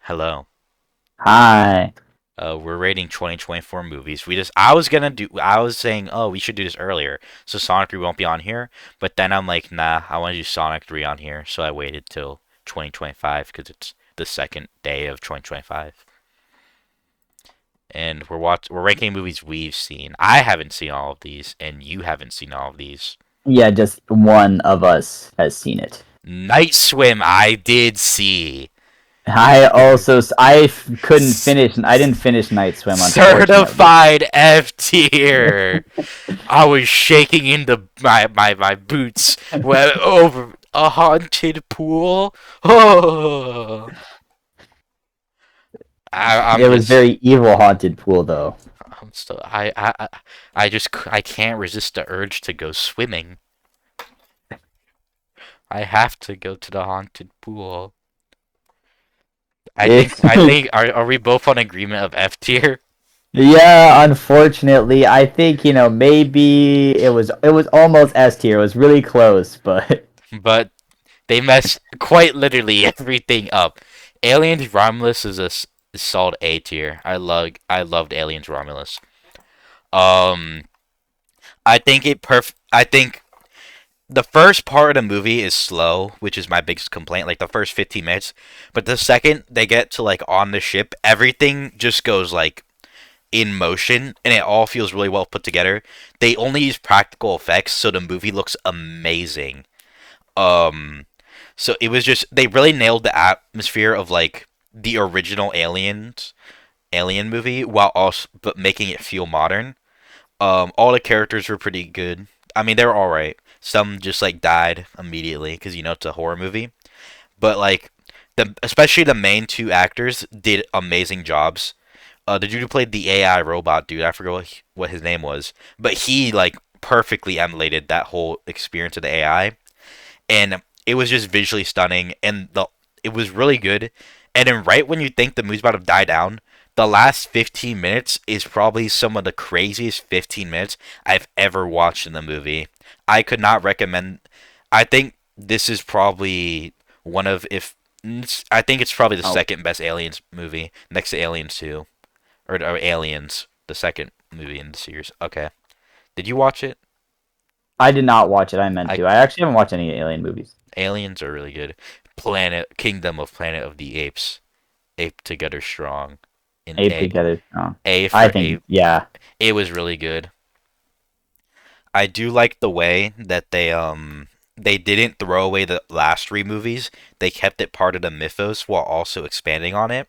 Hello. Hi. We're rating 2024 movies. I was saying, oh, we should do this earlier, so Sonic 3 won't be on here. But then I'm like, nah, I want to do Sonic 3 on here, so I waited till 2025 because it's the second day of 2025, and we're ranking movies we've seen. I haven't seen all of these, and you haven't seen all of these. Yeah, just one of us has seen it. Night Swim, I did see. Couldn't finish. I didn't finish Night Swim, unfortunately. Certified F tier. I was shaking in my boots over a haunted pool. Oh, I'm It was just very evil haunted pool though. I'm still I can't resist the urge to go swimming. I have to go to the haunted pool. I It- think are we both on agreement of F tier? yeah, unfortunately, I think maybe it was almost S tier. It was really close, but But they mess quite literally everything up. Aliens Romulus is a solid A tier. I loved Aliens Romulus. Um, I think the first part of the movie is slow, which is my biggest complaint. Like the first 15 minutes, but the second they get to like on the ship, everything just goes like in motion, and it all feels really well put together. They only use practical effects, so the movie looks amazing. Um, So it was just they really nailed the atmosphere of like the original Alien movie while also but making it feel modern. All the characters were pretty good. I mean, they were all right. Some just like died immediately because it's a horror movie. But like especially the main two actors did amazing jobs. The dude who played the AI robot dude, I forget what his name was, but he like perfectly emulated that whole experience of the AI, and it was just visually stunning, and it was really good. And then right when you think the movie's about to die down, the last 15 minutes is probably some of the craziest 15 minutes I've ever watched in the movie. I could not recommend. I think this is probably one of if I think it's probably the oh, second best Aliens movie next to Aliens 2 or Aliens, the second movie in the series. Okay, did you watch it? I did not watch it. I meant I to. I actually haven't watched any Alien movies. Aliens are really good. Planet of the Apes. Ape Together Strong. In Ape together. Oh, A I for think Ape. yeah. It was really good. I do like the way that they didn't throw away the last three movies. They kept it part of the mythos while also expanding on it.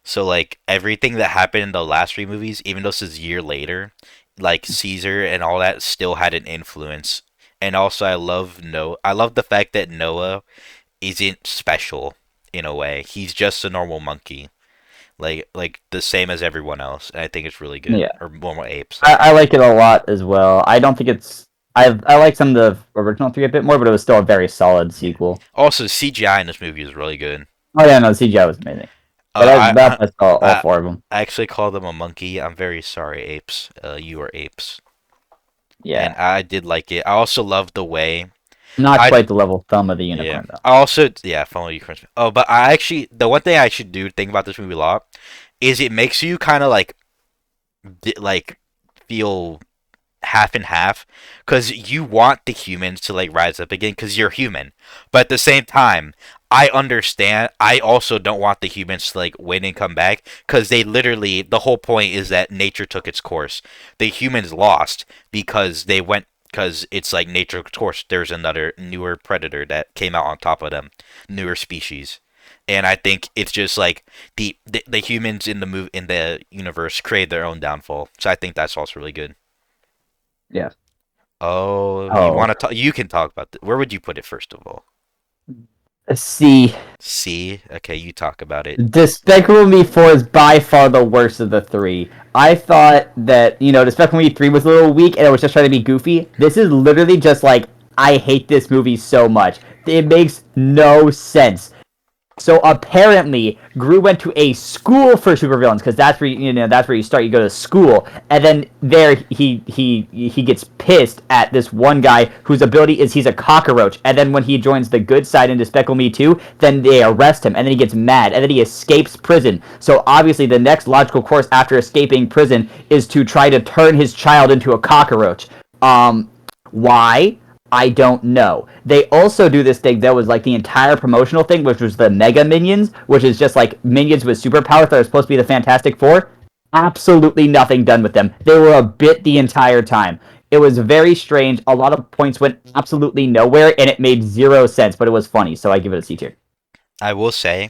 So like everything that happened in the last three movies, even though this is a year later, like Caesar and all that still had an influence. And also I love the fact that Noah isn't special in a way. He's just a normal monkey, like the same as everyone else. And I think it's really good. Yeah. Or normal apes. I like it a lot as well. I don't think it's. I like some of the original three a bit more, but it was still a very solid Yeah. sequel. Also, CGI in this movie is really good. Oh yeah, no, CGI was amazing. But Uh, that's all I four of them. I actually call them a monkey. I'm very sorry, apes. You are apes, and Yeah, I did like it. I also love the way not I quite the level thumb of the yeah. unicorn though. I also follow you, Chris. Oh, but I actually the one thing I actually do think about this movie a lot is it makes you kind of like feel half and half because you want the humans to like rise up again because you're human, but at the same time I understand I also don't want the humans to like win and come back because they literally the whole point is that nature took its course. The humans lost because they went because it's like nature's course. There's another newer predator that came out on top of them, newer species. And I think it's just like the humans in the universe create their own downfall. So I think that's also really good. Yeah. Oh, you Oh, want to talk? You can talk about Where would you put it first of all? see, C. Okay, you talk about it. Despicable Me 4 is by far the worst of the three. I thought that Despicable Me 3 was a little weak and it was just trying to be goofy. This is literally just like I hate this movie so much. It makes no sense. So apparently, Gru went to a school for supervillains because that's where you start. You go to school, and then there he gets pissed at this one guy whose ability is he's a cockroach. And then when he joins the good side in Despicable Me 2, then they arrest him, and then he gets mad, and then he escapes prison. So obviously, the next logical course after escaping prison is to try to turn his child into a cockroach. Why? I don't know. They also do this thing that was like the entire promotional thing, which was the Mega Minions, which is just like minions with superpowers that are supposed to be the Fantastic Four. Absolutely nothing done with them. They were a bit the entire time. It was very strange. A lot of points went absolutely nowhere, and it made zero sense, but it was funny, so I give it a C tier. I will say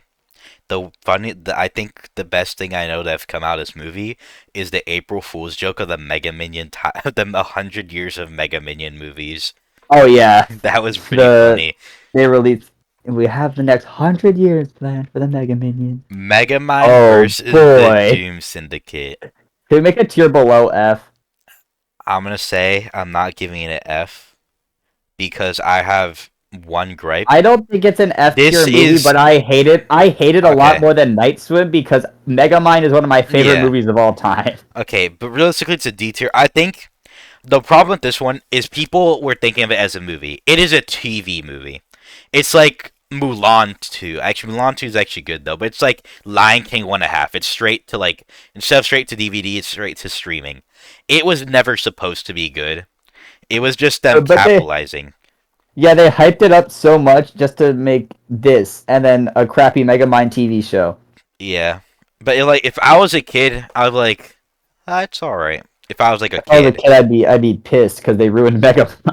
I think the best thing I know that's come out of this movie is the April Fool's joke of the Mega Minion, the 100 years of Mega Minion movies. Oh yeah, That was pretty the funny. they released. We have the next 100 years planned for the Mega Minions. Megamind Oh versus the boy, Doom Syndicate. can we make a tier below F? I'm gonna say I'm not giving it an F because I have one gripe. I don't think it's an F This tier movie, is but I hate it. I hate it a lot okay. more than Night Swim because Megamind is one of my favorite Yeah. movies of all time. Okay, but realistically, it's a D tier. I think the problem with this one is people were thinking of it as a movie. It is a TV movie. It's like Mulan 2. Actually, Mulan 2 is actually good though, but it's like Lion King 1.5. It's straight to like instead of straight to DVD, it's straight to streaming. It was never supposed to be good. It was just them But capitalizing. they hyped it up so much just to make this and then a crappy Megamind TV show. Yeah, but like if I was a kid, I was like, it's all right. If I was like a If I was a kid, kid, I'd be pissed because they ruined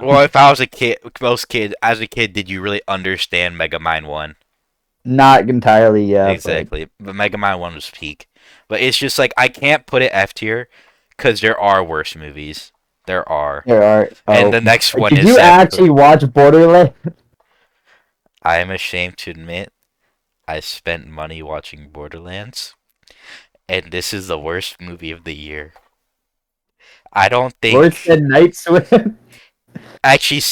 well, Megamind. if I was a kid, most kid as a kid, did you really understand Megamind 1? Not entirely, yeah, but Exactly. But Mega Man 1 was peak. But it's just like I can't put it F tier because there are worse movies. There are. there are. And Oh, the next one did is you F. actually watch Borderlands? I am ashamed to admit I spent money watching Borderlands, and this is the worst movie of the year. I don't Worse think. than Night Swim? Actually,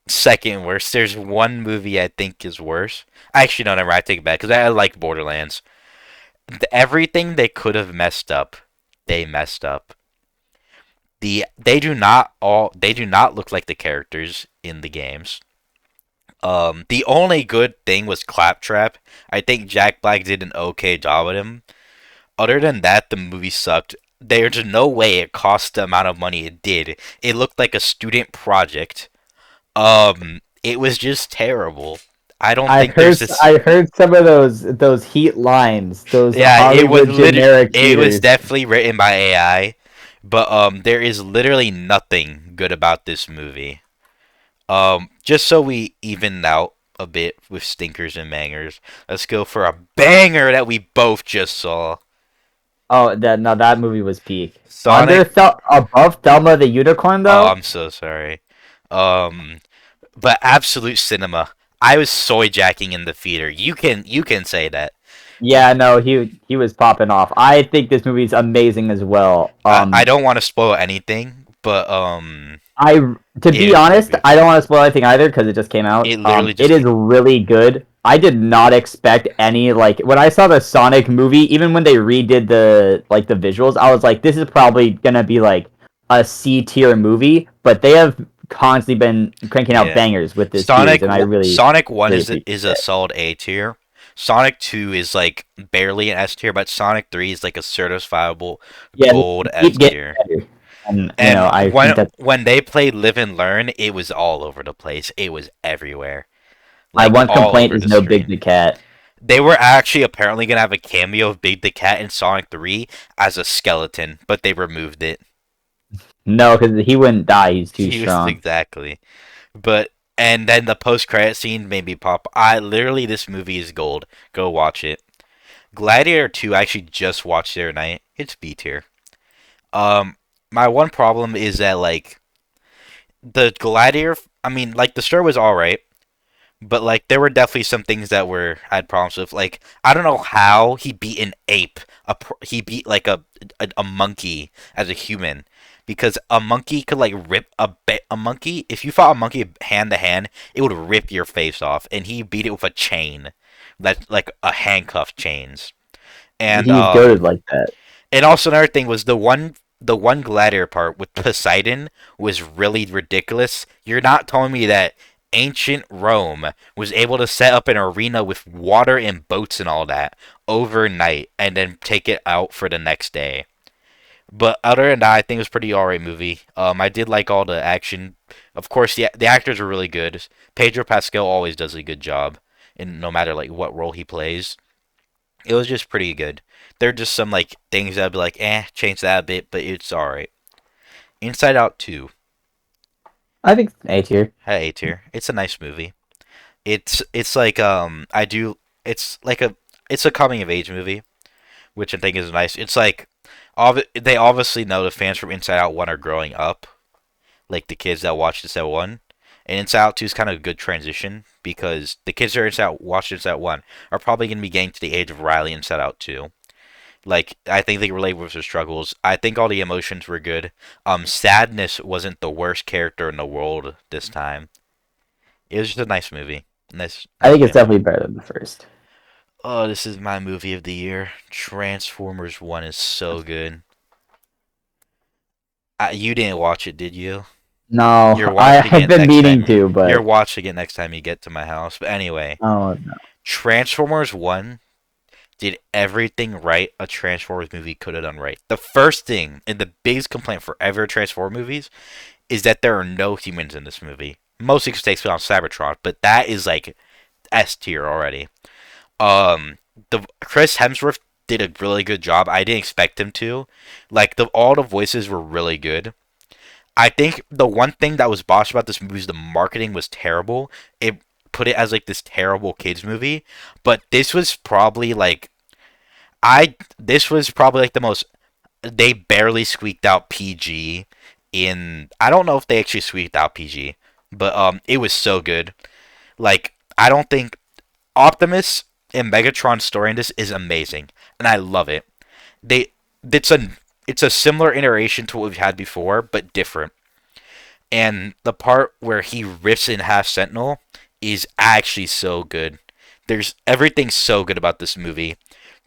second worst. There's one movie I think is worse. Actually, no, never mind. I take it back because I like Borderlands. Everything they could have messed up, they messed up. They do not look like the characters in the games. The only good thing was Claptrap. I think Jack Black did an okay job with him. Other than that, the movie sucked. There's no way it cost the amount of money it did. It looked like a student project. It was just terrible. I don't think there's this. I heard some of those heat lines, those Yeah, Hollywood generic it was heaters. definitely written by AI, but there is literally nothing good about this movie. Just so we even out a bit with stinkers and bangers, let's go for a banger that we both just saw. Oh, that movie was peak. Sonic. Above Thelma the Unicorn Oh, though. I'm so sorry. Um, but absolute cinema. I was soy jacking in the theater. You can say that. Yeah, no, he was popping off. I think this movie's amazing as well. I don't want to spoil anything, but I to it be is really honest, good. I don't want to spoil anything either because it just came out. It literally It just is really good. I did not expect any like when I saw the Sonic movie, even when they redid the visuals, I was like, this is probably gonna be like a C tier movie. But they have constantly been cranking out yeah. bangers with this series, and Sonic 1 really appreciate is a it. solid A tier. Sonic 2 is like barely an S tier, but Sonic 3 is like a certifiable Yeah, gold they keep S getting tier. better, and And I think that's. when they played Live and Learn, it was all over the place. It was everywhere. My Like one all complaint over is the no Big screen. the Cat. They were actually apparently gonna have a cameo of Big the Cat in Sonic 3 as a skeleton, but they removed it. No, because he wouldn't die. He's too He was strong. exactly. But and then the post credit scene made me pop. I literally this movie is gold. Go watch it. Gladiator 2 I actually just watched the other night. It's B tier. Um my one problem is that like the Gladiator I mean like the story was alright, but like there were definitely some things that were I had problems with. Like I don't know how he beat an ape. He beat like a monkey as a human because a monkey could like rip a monkey. If you fought a monkey hand to hand, it would rip your face off, and he beat it with a chain. that like a handcuff chains. And He's goaded like that. and also another thing was the one gladiator part with Poseidon was really ridiculous. You're not telling me that ancient Rome was able to set up an arena with water and boats and all that overnight and then take it out for the next day. But other than that, I think it was pretty alright movie. I did like all the action. Of course, the actors were really good. Pedro Pascal always does a good job, in no matter like what role he plays. It was just pretty good. There are just some like things that'd be like, change that a bit, but it's alright. Inside Out 2 I think A tier. had A tier. It's a nice movie. It's like I do it's a coming of age movie, which I think is nice. It's like they obviously know the fans from Inside Out 1 are growing up, like the kids that watched Inside Out 1. And Inside Out 2 is kind of a good transition because the kids that are watched Inside Out 1 are probably going to be getting to the age of Riley Inside Out 2. Like, I think they relate with their struggles. I think all the emotions were good. Sadness wasn't the worst character in the world this time. It was just a nice movie. I Nice think it's family. definitely better than the first. Oh, this is my movie of the year. Transformers 1 is so good. You didn't watch it, did you? You're No, I watching have it been next meaning time. to, You're but watching it next time you get to my house. But anyway, oh no. Transformers 1 did everything right a Transformers movie could have done right. The first thing and the biggest complaint for ever Transformers movies is that there are no humans in this movie. Mostly because it takes place on Cybertron, but that is like S tier already. The Chris Hemsworth did a really good job. I didn't expect him to. Like all the voices were really good. I think the one thing that was boss about this movie is the marketing was terrible. It put it as like this terrible kids movie, but this was probably like this was probably like the most they barely squeaked out PG in I don't know if they actually squeaked out PG, but it was so good. Like I don't think Optimus and Megatron's story in this is amazing, and I love it. They it's a it's a similar iteration to what we've had before, but different. And the part where he rips in half Sentinel is actually so good. There's everything's so good about this movie.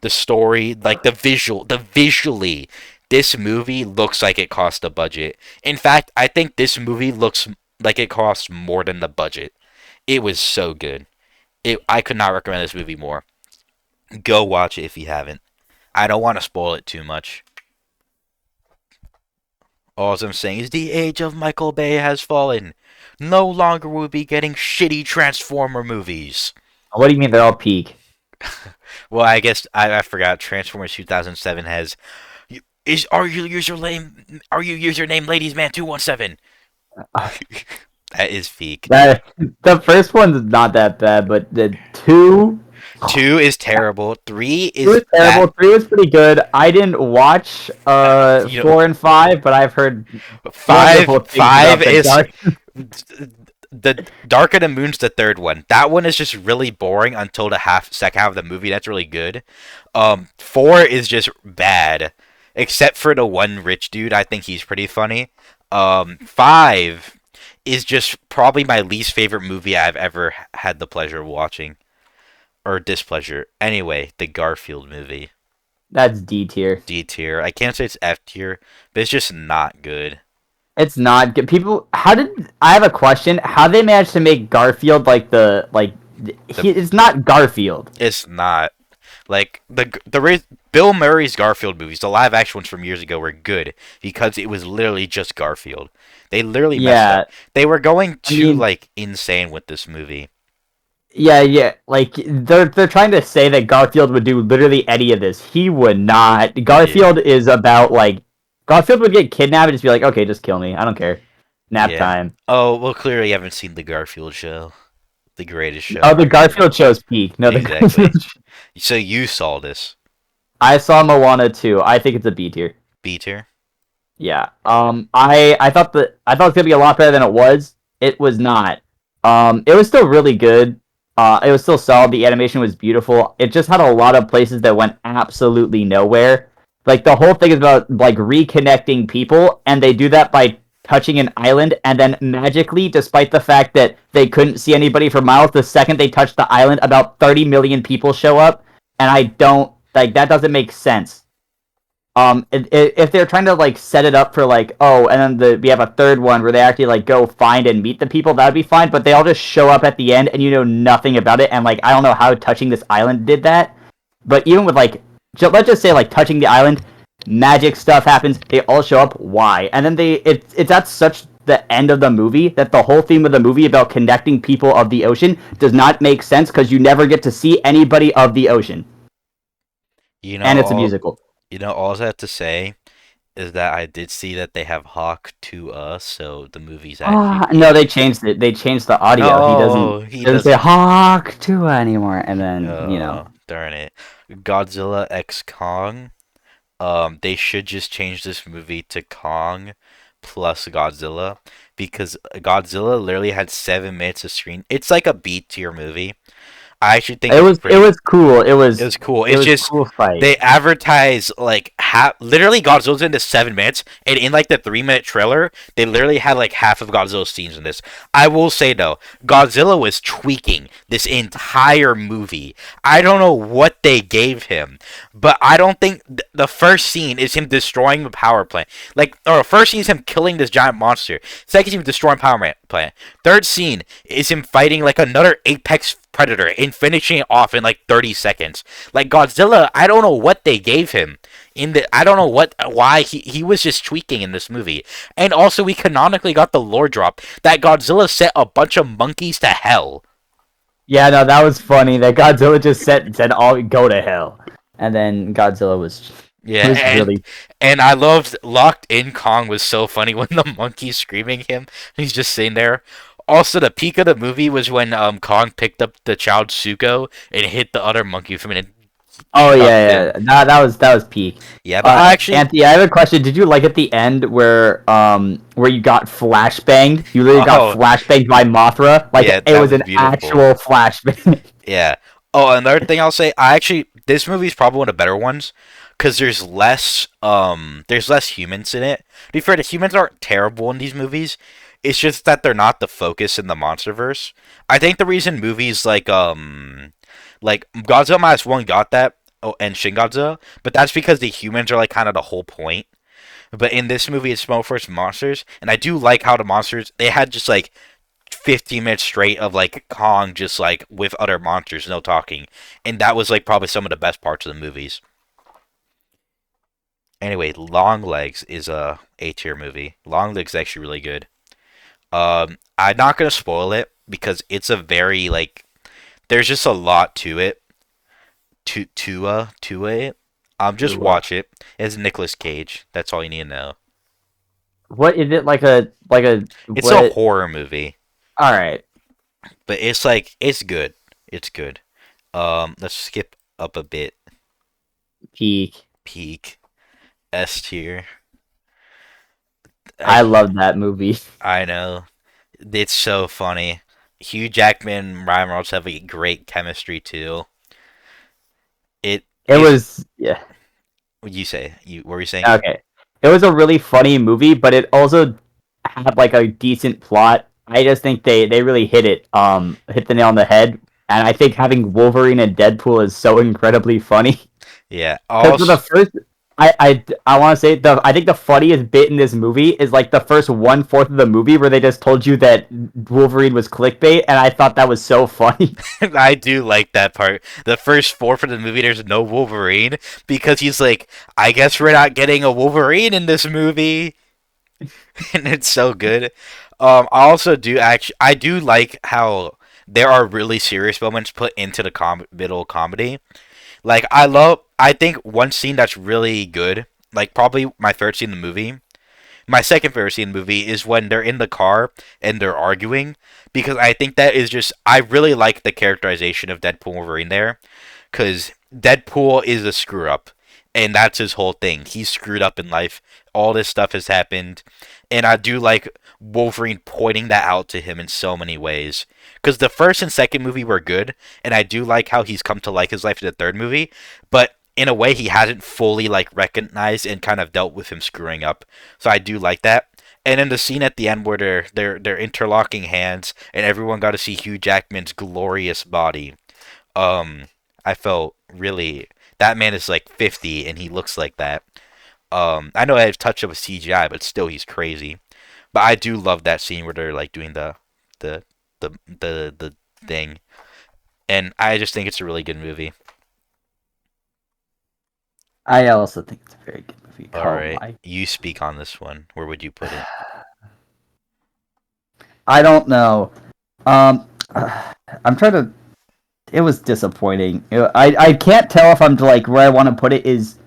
The story, like the visually, this movie looks like it cost a budget. In fact, I think this movie looks like it cost more than the budget. It was so good. I could not recommend this movie more. Go watch it if you haven't. I don't want to spoil it too much. All I'm saying is the age of Michael Bay has fallen. No longer will we be getting shitty Transformer movies. What do you mean they're all peak? Well, I guess I forgot. Transformers 2007 has are you username Ladies Man 217? That is peak. That the first one's not that bad, but the two 2 is terrible. 3 two is was terrible. bad. 3 was pretty good. I didn't watch You know, 4 and 5, but I've heard wonderful five things about five the is dark. the Dark of the Moon's the third one. That one is just really boring until the second half of the movie. That's really good. 4 is just bad, except for the one rich dude. I think he's pretty funny. 5 is just probably my least favorite movie I've ever had the pleasure of watching or displeasure. Anyway, the Garfield movie, That's D tier. D tier. I can't say it's F tier, but it's just not good. It's not good. People, how did I have a question? How they managed to make Garfield The it's not Garfield. It's not. Like Bill Murray's Garfield movies, the live action ones from years ago were good because it was literally just Garfield. They literally messed Yeah, up. They were going I too mean, like insane with this movie. yeah. Like they're trying to say that Garfield would do literally any of this. He would not. Yeah. Garfield is about like Garfield would get kidnapped and just be like, okay, just kill me. I don't care. Nap Yeah. time. Oh, well clearly you haven't seen the Garfield show. The greatest show Oh, the ever made. Garfield show's peak. No, the Exactly. Garfield. So you saw this. I saw Moana 2. I think it's a B tier. B tier? Yeah. I thought it was gonna be a lot better than it was. It was not. It was still really good. It was still solid. The animation was beautiful. It just had a lot of places that went absolutely nowhere. Like the whole thing is about like reconnecting people, and they do that by touching an island, and then magically, despite the fact that they couldn't see anybody for miles, the second they touch the island, about 30 million people show up, and I don't like that. Doesn't make sense. If they're trying to like set it up for like, oh, and then we have a third one where they actually like go find and meet the people, that'd be fine. But they all just show up at the end, and you know nothing about it. And like, I don't know how touching this island did that. But even with like, let's just say like touching the island, magic stuff happens. They all show up. Why? And then it's at such the end of the movie that the whole theme of the movie about connecting people of the ocean does not make sense because you never get to see anybody of the ocean, You know and it's a all musical. all I have to say is that I did see that they have Hawk to us, so the movie's actually No, good. they changed it. They changed the audio. He No, he doesn't say doesn't. Hawk Tuah anymore. And then Darn it. Godzilla X Kong. They should just change this movie to Kong plus Godzilla because Godzilla literally had 7 minutes of screen. It's like a B tier movie. I actually think it's it pretty. was cool. It was cool. It It's was just cool fight. they advertise like literally Godzilla's into 7 minutes, and in like the 3 minute trailer, they literally had like half of Godzilla's scenes in this. I will say though, Godzilla was tweaking this entire movie. I don't know what they gave him, but I don't think the first scene is him destroying the power plant. Like, or first scene is him killing this giant monster. Second scene is destroying power plant. Third scene is him fighting like another apex predator and finishing it off in like 30 seconds. Like Godzilla, I don't know what they gave him I don't know why he was just tweaking in this movie. And also we canonically got the lore drop that Godzilla sent a bunch of monkeys to hell. Yeah, no, that was funny. That Godzilla just said all go to hell, and then Godzilla Yeah, was really. and I loved Locked in Kong was so funny when the monkey's screaming him. He's just sitting there. Also, the peak of the movie was when Kong picked up the child Suko and hit the other monkey from it and Oh chucked yeah, him. yeah. That was peak. Yeah, but I actually Anthony, I have a question. Did you like at the end where you got flashbanged? You literally got oh flashbanged by Mothra. Like yeah, it that was was an beautiful. actual flashbang. Yeah. Oh, another thing I'll say, I actually this movie's probably one of the better ones because there's less humans in it. To be fair, the humans aren't terrible in these movies. It's just that they're not the focus in the MonsterVerse. I think the reason movies like Godzilla minus one got that, oh, and Shin Godzilla, but that's because the humans are like kind of the whole point. But in this movie, it's more for its monsters, and I do like how the monsters they had just like 15 minutes straight of like Kong just like with other monsters, no talking, and that was like probably some of the best parts of the movies. Anyway, Long Legs is a tier movie. Long Legs is actually really good. I'm not gonna spoil it because it's a very like there's just a lot to it. To it. Just Tua. watch it. It's Nicolas Cage. That's all you need to know. What is it like a It's a what? horror movie, All right, but it's like it's good. It's good. Let's skip up a bit. peak. Peak S tier. I I love that movie. I know. It's so funny. Hugh Jackman and Ryan Reynolds have a great chemistry too. It It is. was yeah. What you say? You what were you saying? Okay. It was a really funny movie, but it also had like a decent plot. I just think they really hit the nail on the head. And I think having Wolverine and Deadpool is so incredibly funny. Yeah. Because for the Also, first, I want to say I think the funniest bit in this movie is like the first 1/4 of the movie where they just told you that Wolverine was clickbait, and I thought that was so funny. I do like that part. The first four for the movie, there's no Wolverine because he's like, I guess we're not getting a Wolverine in this movie, and it's so good. I also do actually, I do like how there are really serious moments put into the middle comedy. Like I think one scene that's really good, like probably my favorite scene in the movie. My second favorite scene in the movie is when they're in the car and they're arguing because I think that is just I really like the characterization of Deadpool and Wolverine there because Deadpool is a screw up and that's his whole thing. He's screwed up in life. All this stuff has happened, and I do like Wolverine pointing that out to him in so many ways. Because the first and second movie were good, and I do like how he's come to like his life in the third movie, but in a way he hasn't fully like recognized and kind of dealt with him screwing up. So I do like that. And then the scene at the end where they're interlocking hands and everyone got to see Hugh Jackman's glorious body. Um, I felt really that man is like 50 and he looks like that. I know I have a touch of a CGI, but still he's crazy. But I do love that scene where they're like doing the the thing, and I just think it's a really good movie. I also think it's a very good movie. All Oh right, my! you speak on this one. Where would you put it? I don't know. Um, I'm trying to. It was disappointing. I can't tell if I'm like where I want to put it is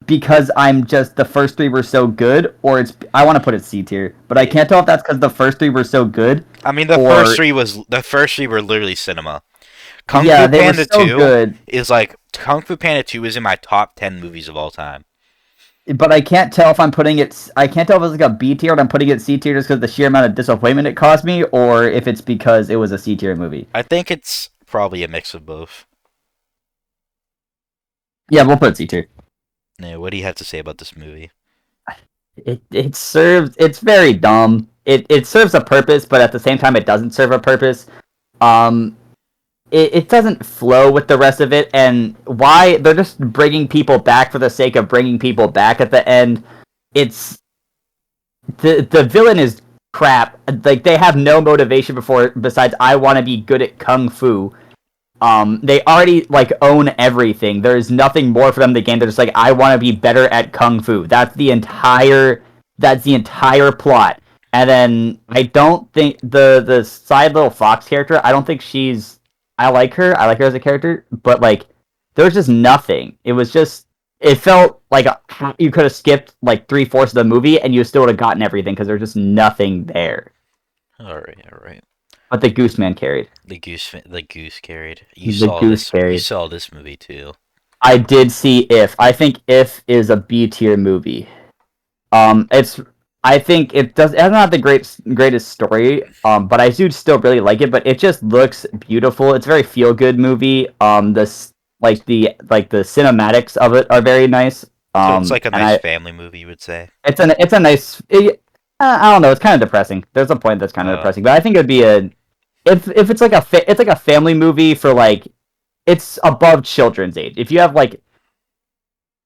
because I'm just the first three were so good, or it's I want to put it C tier, but I can't tell if that's because the first three were so good, I mean, or the first three were literally cinema. Kung yeah, Fu they were Panda so 2 good. is like Kung Fu Panda 2 is in my top 10 movies of all time. But I can't tell if I'm putting it. I can't tell if it's like a B tier or I'm putting it C tier just because the sheer amount of disappointment it caused me, or if it's because it was a C tier movie. I think it's probably a mix of both. Yeah, we'll put C tier. Yeah, what do you have to say about this movie? It serves. It's very dumb. It serves a purpose, but at the same time, it doesn't serve a purpose. Um, it doesn't flow with the rest of it, and why they're just bringing people back for the sake of bringing people back at the end. It's the villain is crap. Like they have no motivation before besides I want to be good at kung fu. They already like own everything. There's nothing more for them in the game. They're just like I want to be better at kung fu. That's the entire plot. And then I don't think the side little fox character. I don't think she's. I like her. I like her as a character, but like there was just nothing. It was just. It felt like you could have skipped like 3/4 of the movie and you still would have gotten everything because there's just nothing there. All right, all right. But the Goose Man carried. The goose carried. The Goose You carried. saw this movie too. I did see If. I think If is a B tier movie. It's. I think it does. It doesn't have the greatest story. But I do still really like it. But it just looks beautiful. It's a very feel good movie. This like the cinematics of it are very nice. So it's like a And nice family movie, you would say. it's a nice. I don't know. It's kind of depressing. There's a point that's kind of Uh, depressing, but I think it'd be a if it's like it's like a family movie for like it's above children's age. If you have like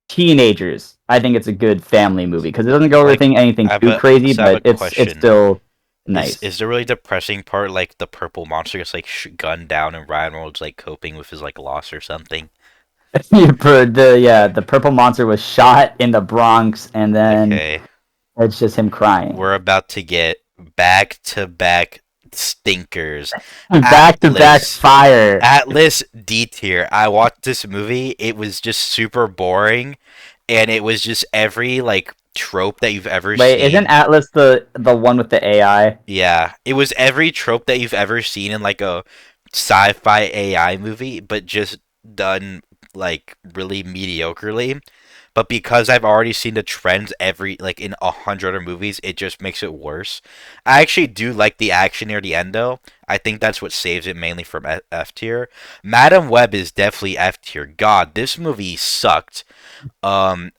teenagers, I think it's a good family movie because it doesn't go like anything too crazy, I have a but it's question. still nice. Is the really depressing part like the purple monster gets like gunned down and Ryan Reynolds like coping with his like loss or something? The purple monster was shot in the Bronx, and then Okay, it's just him crying. we're about to get back to back stinkers. Back to back Atlas. fire. Atlas D tier. I watched this movie. It was just super boring, and it was just every like trope that you've ever Wait, isn't seen. Atlas the one with the AI? Yeah, it was every trope that you've ever seen in like a sci-fi AI movie, but just done like really mediocrely. But because I've already seen the trends every like in 100 other movies, it just makes it worse. I actually do like the action near the end though. I think that's what saves it mainly from F tier. Madam Web is definitely F tier. God, this movie sucked.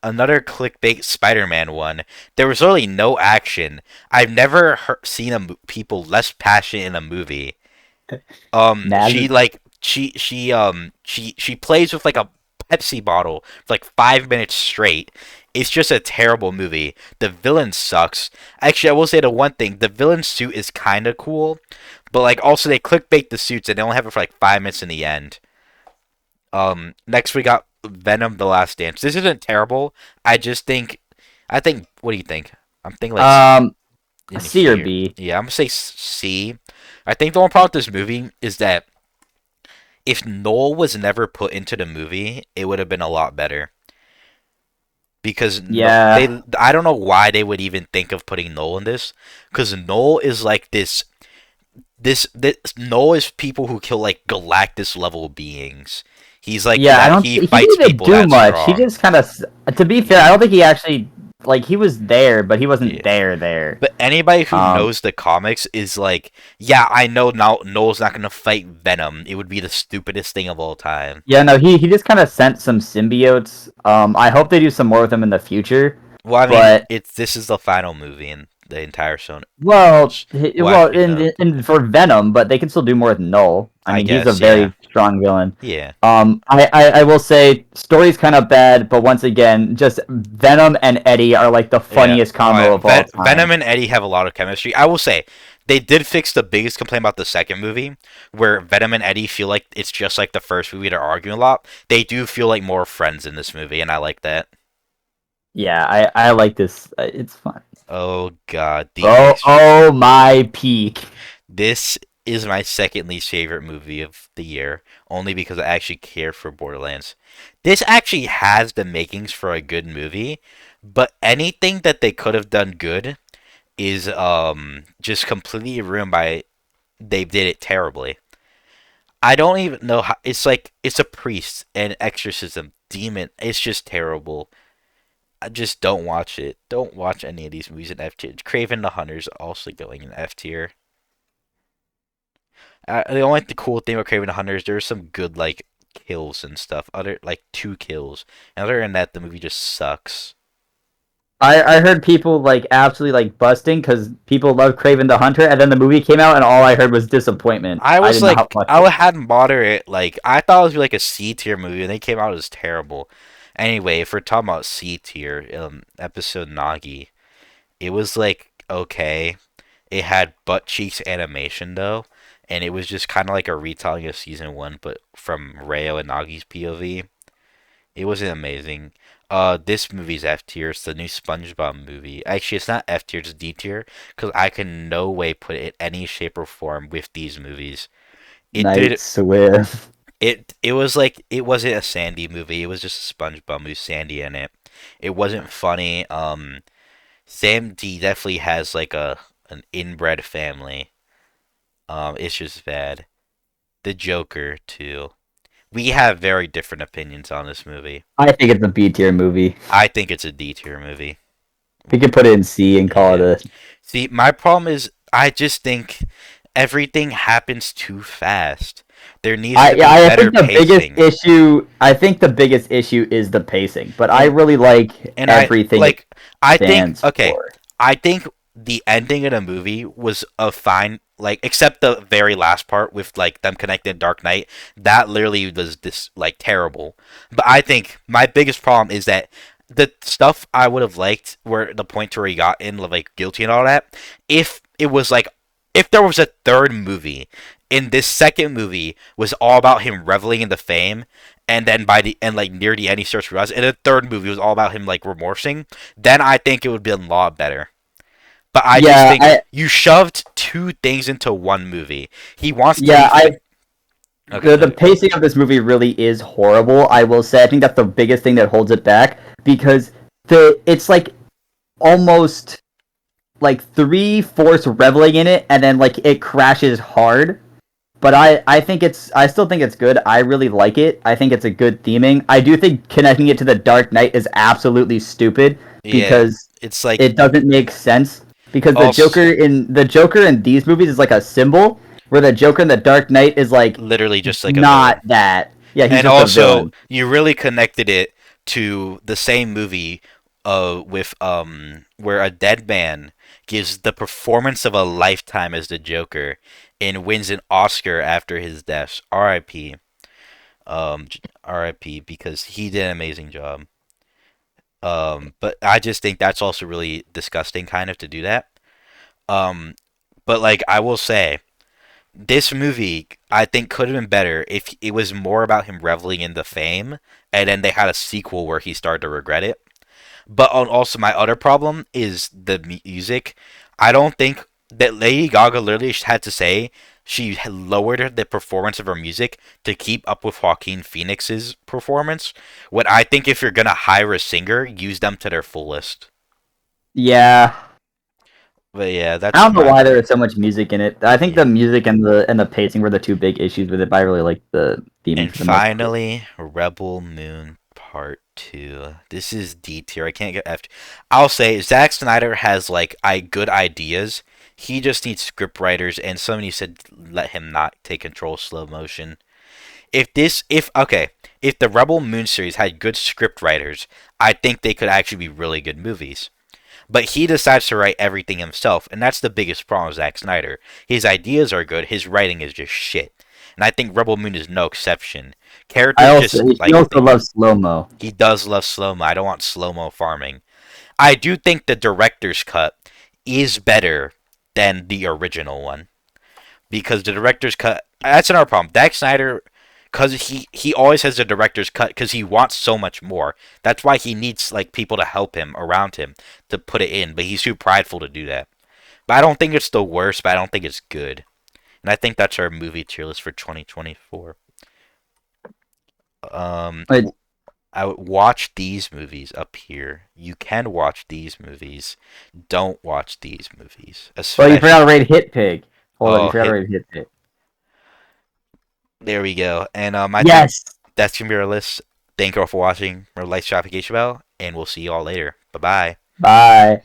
Another clickbait Spider-Man one. There was really no action. I've never seen people less passionate in a movie. She Mad like she plays with like a Pepsi bottle for like 5 minutes straight. It's just a terrible movie. The villain sucks. Actually, I will say the one thing: the villain suit is kind of cool, but like also they clickbait the suits and they only have it for like 5 minutes in the end. Next we got Venom: The Last Dance. This isn't terrible. I think. What do you think? I'm thinking like Um, in C or here. B? Yeah, I'm gonna say C. I think the only problem with this movie is that if Noel was never put into the movie, it would have been a lot better. Because Yeah, I don't know why they would even think of putting Noel in this. Because Noel is like this Noel is people who kill like Galactus level beings. He's like yeah. I that. don't. He He fights didn't even people do that much. He strong. just kind of. To be fair, I don't think he actually like he was there, but he wasn't Yeah. there. But anybody who Um, knows the comics is like, yeah, I know now Noel's not gonna fight Venom. It would be the stupidest thing of all time. yeah, no, he just kind of sent some symbiotes. I hope they do some more with him in the future. Well, I mean, But it's this is the final movie, and the entire Sony Well, universe. Well, actually, no. for Venom, but they can still do more with Null. I I mean, he's a guess, yeah, very strong villain. yeah, I will say story's kind of bad, but once again, just Venom and Eddie are like the yeah. funniest Oh, combo yeah. of all Venom time. and Eddie have a lot of chemistry. I will say they did fix the biggest complaint about the second movie, where Venom and Eddie feel like it's just like the first movie. They're arguing a lot. They do feel like more friends in this movie, and I like that. Yeah, I like this. It's fun. Oh God, the Oh, extra. oh my peak. This is my second least favorite movie of the year, only because I actually care for Borderlands. This actually has the makings for a good movie, but anything that they could have done good is just completely ruined by they did it terribly. I don't even know how it's like it's a priest and exorcism demon. It's just terrible. I just don't watch it. Don't watch any of these movies in F tier. Craven the Hunter's also going in F tier. The only cool thing about Craven the Hunter is there's some good like kills and stuff. Other like two kills. And other than that, the movie just sucks. I heard people like absolutely like busting because people love Craven the Hunter, and then the movie came out, and all I heard was disappointment. I I was did not like, watch I it. had moderate like I thought it was like a C tier movie, and they came out as terrible. Anyway, if we're talking about C tier, episode Nagi, it was like okay. It had butt cheeks animation though, and it was just kind of like a retelling of season one, but from Rayo and Nagi's POV. It wasn't amazing. This movie's F tier. It's the new SpongeBob movie. Actually, it's not F tier, it's D tier, because I can no way put it any shape or form with these movies. It Night did Swift. it was like it wasn't a Sandy movie. It was just a SpongeBob movie, Sandy in it. It wasn't funny. Sam D definitely has like a an inbred family. It's just bad. The Joker too. We have very different opinions on this movie. I think it's a B tier movie. I think it's a D tier movie. We could put it in C and call it Yeah. a. See, my problem is I just think everything happens too fast. There needs to be I better think the biggest pacing. issue. I think the biggest issue is the pacing, but I And really like and I everything it like I think stands okay, for. I think the ending of the movie was a fine like except the very last part with like them connecting Dark Knight. That literally was this like terrible. But I think my biggest problem is that the stuff I would have liked were the point where he got in like guilty and all that. If it was like if there was a third movie in this second movie was all about him reveling in the fame and then by the end like near the end he starts realizing and the third movie was all about him like remorsing, then I think it would be a lot better. But I just Yeah, think you shoved two things into one movie. He wants to yeah, be I okay, the okay. pacing of this movie really is horrible. I will say I think that's the biggest thing that holds it back because it's like almost like 3/4 reveling in it and then like it crashes hard. But I think I still think it's good. I really like it. I think it's a good theming. I do think connecting it to the Dark Knight is absolutely stupid Yeah, because it's like it doesn't make sense. Because also The Joker in these movies is like a symbol, where the Joker in the Dark Knight is like literally just like a not villain. that. Yeah, he's And just a also villain. you really connected it to the same movie with where a dead man gives the performance of a lifetime as the Joker and wins an Oscar after his death. R.I.P. R.I.P. because he did an amazing job. But I just think that's also really disgusting kind of to do that. Um but like I will say this movie I think could have been better if it was more about him reveling in the fame and then they had a sequel where he started to regret it. But also my other problem is the music. I don't think that Lady Gaga literally had to say she lowered the performance of her music to keep up with Joaquin Phoenix's performance. When I think if you're gonna hire a singer, use them to their fullest. Yeah, But yeah, I that's don't know my why there is so much music in it. I think the yeah. music and the pacing were the two big issues with it. But I really like the theming And for the most part. finally, Rebel Moon Part 2. This is D tier. I can't get F. I'll say Zack Snyder has like good ideas. He just needs script writers and somebody said let him not take control of slow motion. If the Rebel Moon series had good script writers, I think they could actually be really good movies. But he decides to write everything himself, and that's the biggest problem with Zack Snyder. His ideas are good, his writing is just shit. And I think Rebel Moon is no exception. I Characters also just he like also think loves slow mo. he does love slow mo. I don't want slow mo farming. I do think the director's cut is better than the original one because the director's cut. That's another problem. Zack Snyder, because he always has the director's cut because he wants so much more. That's why he needs like people to help him around him to put it in. But he's too prideful to do that. But I don't think it's the worst. But I don't think it's good. And I think that's our movie tier list for 2024. Um, But I would watch these movies up here. You can watch these movies. Don't watch these movies, well, you forgot especially. to rate Hit Pig. Hold on, you Oh, forgot to hit. rate Hit Pig. There we go. And I think Yes. that's gonna be our list. Thank you all for watching. Remember, like, shop, and we'll see you all later. Bye bye. Bye.